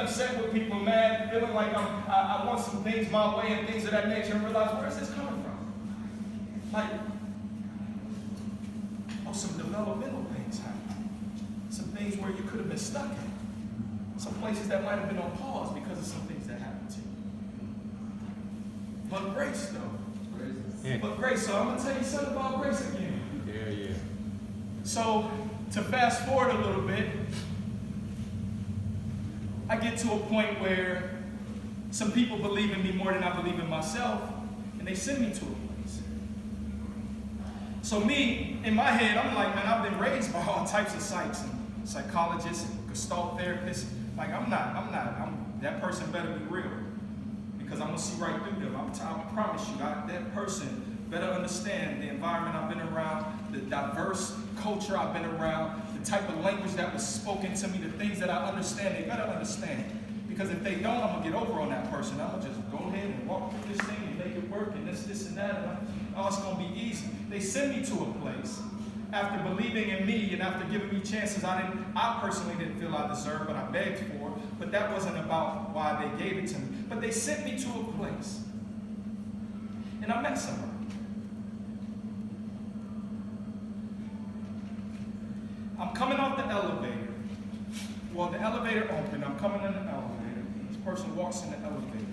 upset with people, mad, feeling like I want some things my way and things of that nature, and realize, where is this coming from? Like, some developmental things happen. Some things where you could have been stuck in. Some places that might have been on pause because of some things that happened to you. But grace, though. Yeah. But grace, so I'm going to tell you something about grace again. Yeah. So, to fast forward a little bit, I get to a point where some people believe in me more than I believe in myself, and they send me to a place. So me, in my head, I'm like, man, I've been raised by all types of psychs and psychologists and gestalt therapists. Like, that person better be real, because I'm going to see right through them. I promise you, that person better understand the environment I've been around, the diverse culture I've been around, the type of language that was spoken to me, the things that I understand, they better understand. Because if they don't, I'm going to get over on that person. I'm going to just go ahead and walk through this thing and make it work and this and that. And it's going to be easy. They send me to a place after believing in me and after giving me chances I personally didn't feel I deserved, but I begged for. But that wasn't about why they gave it to me. But they sent me to a place. And I met somebody. I'm coming off the elevator. Well, the elevator opened. I'm coming in the elevator. This person walks in the elevator.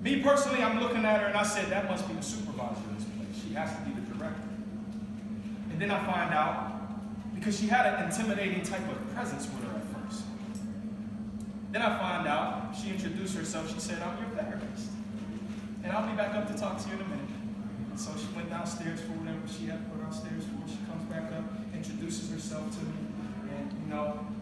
Me personally, I'm looking at her and I said, that must be the supervisor of this place. She has to be the director. And then I find out, because she had an intimidating type of presence with her at first. Then I find out, she introduced herself. She said, I'm your therapist. And I'll be back up to talk to you in a minute. And so she went downstairs for whatever she had to go downstairs for. She comes back up, introduces herself to me.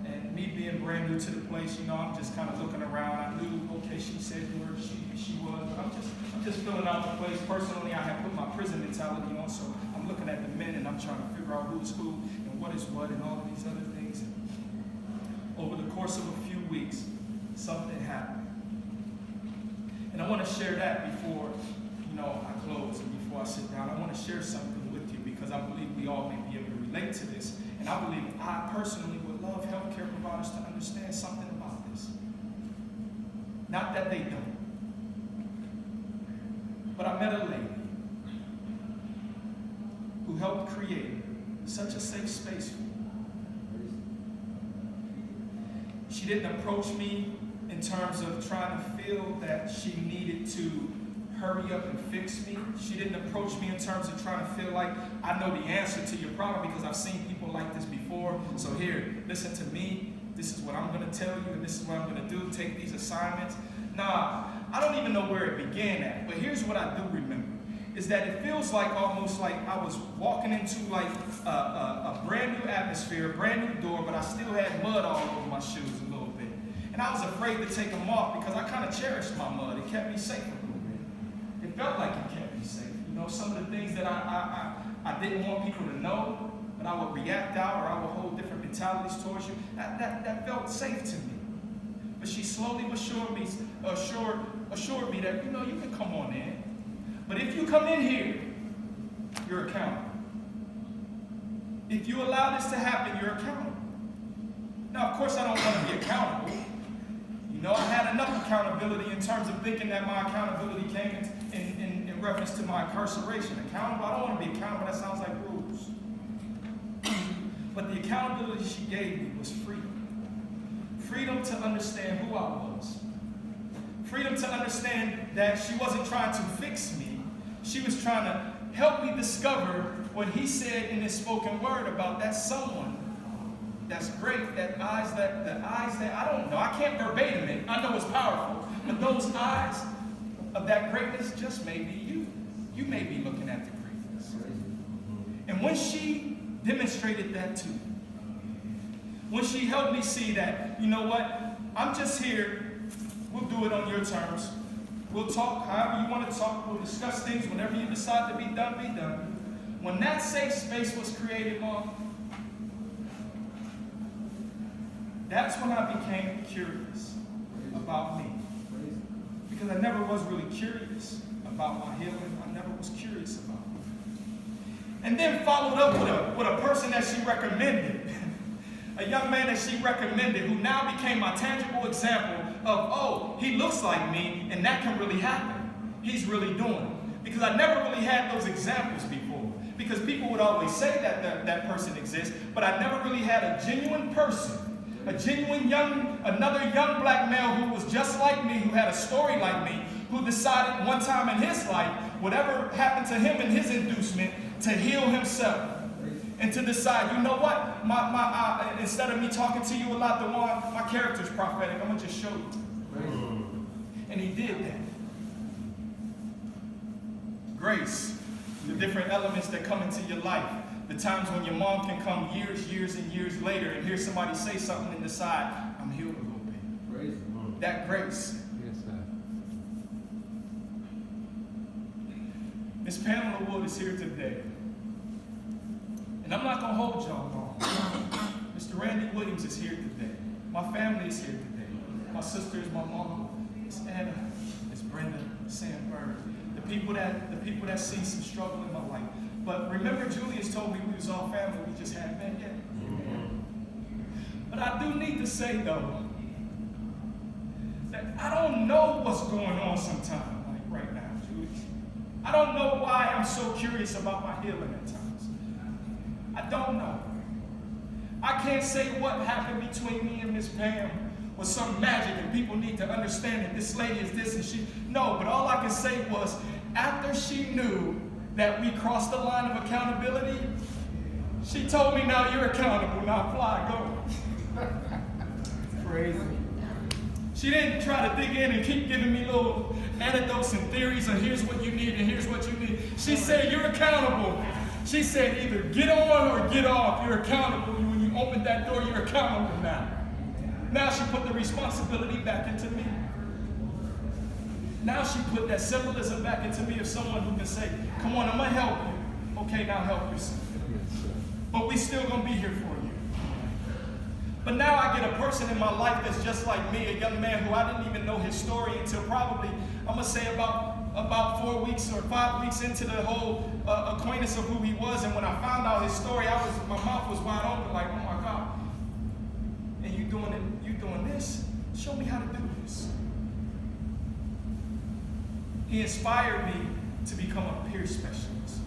And me being brand new to the place, I'm just kind of looking around. I knew, okay, she said who she was, but I'm just filling out the place. Personally, I have put my prison mentality on, so I'm looking at the men and I'm trying to figure out who's who and what is what and all of these other things. And over the course of a few weeks, something happened. And I want to share that before, I close and before I sit down. I want to share something with you because I believe we all may be able to relate to this. And I believe I personally would love healthcare providers to understand something about this. Not that they don't. But I met a lady who helped create such a safe space for me. She didn't approach me in terms of trying to feel that she needed to hurry up and fix me. She didn't approach me in terms of trying to feel like I know the answer to your problem because I've seen people like this before. So here, listen to me. This is what I'm going to tell you, and this is what I'm going to do. Take these assignments. Nah, I don't even know where it began at, but here's what I do remember, is that it feels like almost like I was walking into like a brand new atmosphere, a brand new door, but I still had mud all over my shoes a little bit. And I was afraid to take them off because I kind of cherished my mud. It kept me safe. It felt like it kept me safe. Some of the things that I didn't want people to know, but I would react out or I would hold different mentalities towards you. That felt safe to me. But she slowly assured me that, you can come on in. But if you come in here, you're accountable. If you allow this to happen, you're accountable. Now, of course, I don't want to be accountable. I had enough accountability in terms of thinking that my accountability came in reference to my incarceration. Accountable, I don't want to be accountable, that sounds like rules. But the accountability she gave me was freedom. Freedom to understand who I was. Freedom to understand that she wasn't trying to fix me. She was trying to help me discover what he said in his spoken word about that someone that's great, the eyes that, I don't know, I can't verbatim it, I know it's powerful, but those eyes of that greatness just may be you. You may be looking at the greatness. And when she demonstrated that to me, when she helped me see that, I'm just here, we'll do it on your terms. We'll talk however you want to talk, we'll discuss things, whenever you decide to be done, be done. When that safe space was created, Mom, that's when I became curious about me. Because I never was really curious about my healing. I never was curious about it. And then followed up with a person that she recommended. A young man that she recommended who now became my tangible example of, oh, he looks like me and that can really happen. He's really doing it. Because I never really had those examples before. Because people would always say that that person exists, but I never really had a genuine person, a genuine another young black male who was just like me, who had a story like me, who decided one time in his life, whatever happened to him in his inducement, to heal himself. And to decide, you know what, instead of me talking to you a lot, my character's prophetic, I'm going to just show you. And he did that. Grace, the different elements that come into your life, the times when your mom can come years and years later and hear somebody say something and decide, I'm healed a little bit. That grace. Yes, sir. Miss Pamela Wood is here today. And I'm not going to hold y'all long. Mr. Randy Williams is here today. My family is here today. My sister is my mom, Miss Anna, Miss Brenda, Sam Bird. The people that see some struggle in my life. But remember, Julius told me we was all family, we just hadn't met yet. But I do need to say, though, that I don't know what's going on sometimes, like right now, Julius. I don't know why I'm so curious about my healing at times. I don't know. I can't say what happened between me and Miss Pam was some magic and people need to understand that this lady is this and she. No, but all I can say was after she knew that we crossed the line of accountability, she told me, now you're accountable, now fly, go. Crazy. She didn't try to dig in and keep giving me little anecdotes and theories of here's what you need and here's what you need. She said, you're accountable. She said, either get on or get off. You're accountable. When you open that door, you're accountable now. Now she put the responsibility back into me. Now she put that symbolism back into me of someone who can say, come on, I'm going to help you. Okay, now help yourself. But we still going to be here for you. But now I get a person in my life that's just like me, a young man who I didn't even know his story until probably, I'm going to say about 4 weeks or 5 weeks into the whole acquaintance of who he was. And when I found out his story, my mouth was wide open like, oh my God. And you doing this? Show me how to do this. He inspired me to become a peer specialist.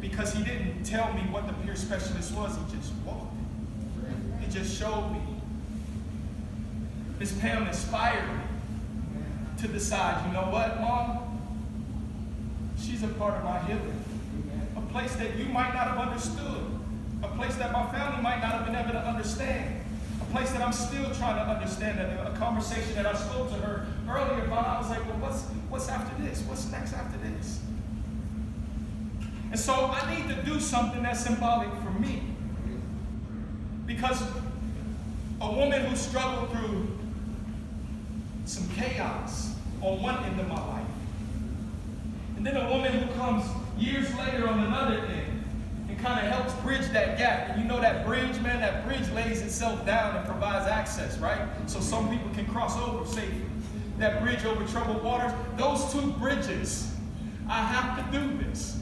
Because he didn't tell me what the peer specialist was, he just walked it. He just showed me. Miss Pam inspired me to decide, you know what, Mom? She's a part of my healing. A place that you might not have understood. A place that my family might not have been able to understand. A place that I'm still trying to understand. A conversation that I spoke to her earlier about, I was like, well, what's after this? What's next after this? And so I need to do something that's symbolic for me. Because a woman who struggled through some chaos on one end of my life, and then a woman who comes years later on another end and kind of helps bridge that gap. And you know that bridge, man, that bridge lays itself down and provides access, right? So some people can cross over safely. That bridge over troubled waters, those two bridges, I have to do this.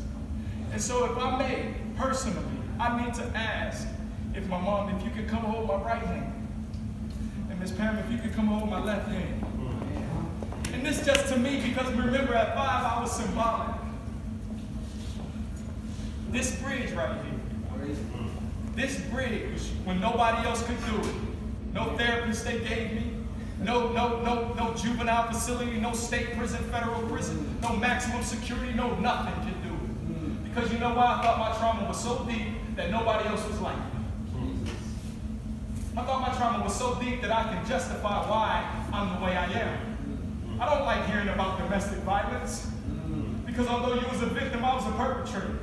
And so if I may, personally, I need to ask if my mom, if you could come hold my right hand. And Miss Pam, if you could come hold my left hand. And this just to me, because remember at 5, I was symbolic. This bridge right here. This bridge, when nobody else could do it. No therapist they gave me. No juvenile facility, no state prison, federal prison, no maximum security, no nothing can do it. Because you know why? I thought my trauma was so deep that nobody else was like me. I thought my trauma was so deep that I can justify why I'm the way I am. I don't like hearing about domestic violence. Because although you was a victim, I was a perpetrator.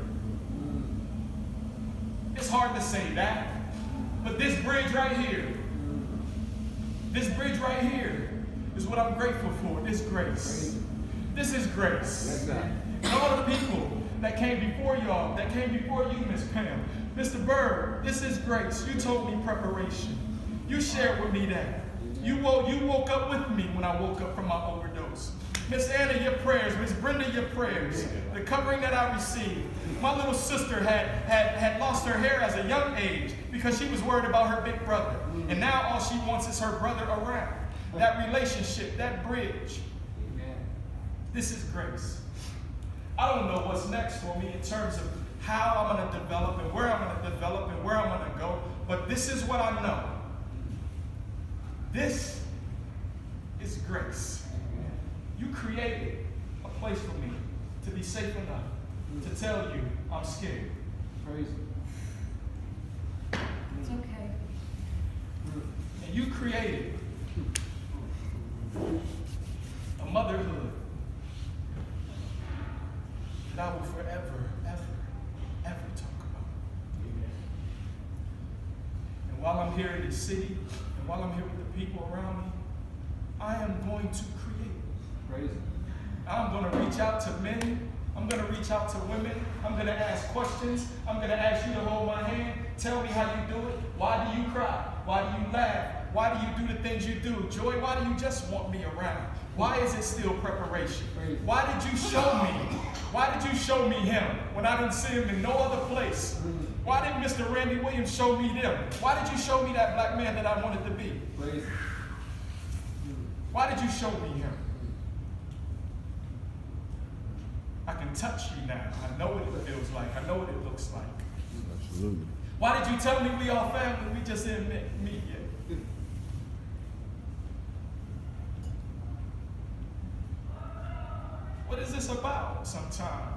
It's hard to say that. But this bridge right here, is what I'm grateful for, this grace. This is grace. And all the people that came before y'all, that came before you, Miss Pam. Mr. Bird, this is grace. You told me preparation. You shared with me that. You woke up with me when I woke up from my overdose. Miss Anna, your prayers. Miss Brenda, your prayers. The covering that I received. My little sister had lost her hair as a young age because she was worried about her big brother. And now all she wants is her brother around. That relationship, that bridge. This is grace. I don't know what's next for me in terms of how I'm going to develop and where I'm going to develop and where I'm going to go. But this is what I know. This is grace. You created a place for me to be safe enough to tell you I'm scared. Praise It's okay. And you created a motherhood that I will forever, ever, ever talk about. And while I'm here in this city, and while I'm here with the people around me, I am going to create. Praise I'm going to reach out to men. I'm going to reach out to women. I'm going to ask questions. I'm going to ask you to hold my hand. Tell me how you do it. Why do you cry? Why do you laugh? Why do you do the things you do? Joy, why do you just want me around? Why is it still preparation? Why did you show me? Why did you show me him when I didn't see him in no other place? Why didn't Mr. Randy Williams show me them? Why did you show me that black man that I wanted to be? Praise Why did you show me him? I can touch you now. I know what it feels like. I know what it looks like. Absolutely. Why did you tell me we all family? We just didn't meet yet. What is this about sometimes?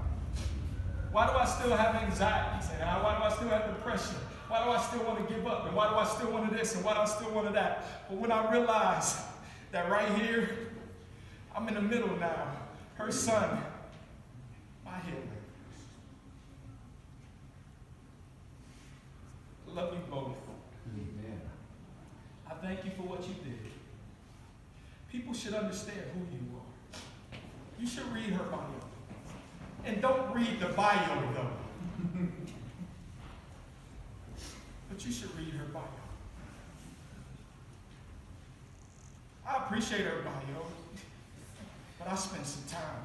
Why do I still have anxieties? And why do I still have depression? Why do I still want to give up? And why do I still want this? And why do I still want that? But when I realize that right here, I'm in the middle now. Her son, my healer. Love you both. Amen. I thank you for what you did. People should understand who you are. You should read her bio. And don't read the bio, though. But you should read her bio. I appreciate her bio, but I spent some time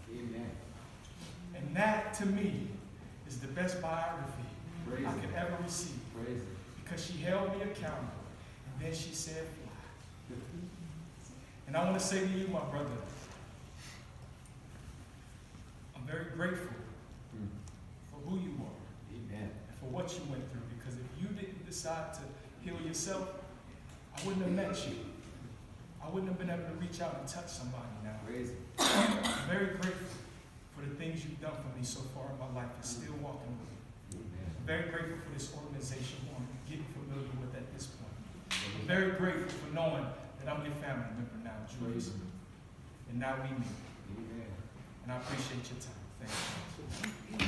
with her. Amen. And that, to me, is the best biography Praise I it. could ever receive. Praise it. Because she held me accountable. And then she said, fly. And I want to say to you, my brother, I'm very grateful for who you are Amen. and for what you went through. Because if you didn't decide to heal yourself, I wouldn't have met you. I wouldn't have been able to reach out and touch somebody now. Praise it. I'm very grateful for the things you've done for me so far in my life and still walking with me. Amen. I'm very grateful for this organization who I'm getting familiar with at this point. I'm very grateful for knowing that I'm your family member now, Praise Jules. it. And now we meet. Amen. And I appreciate your time. Thank you.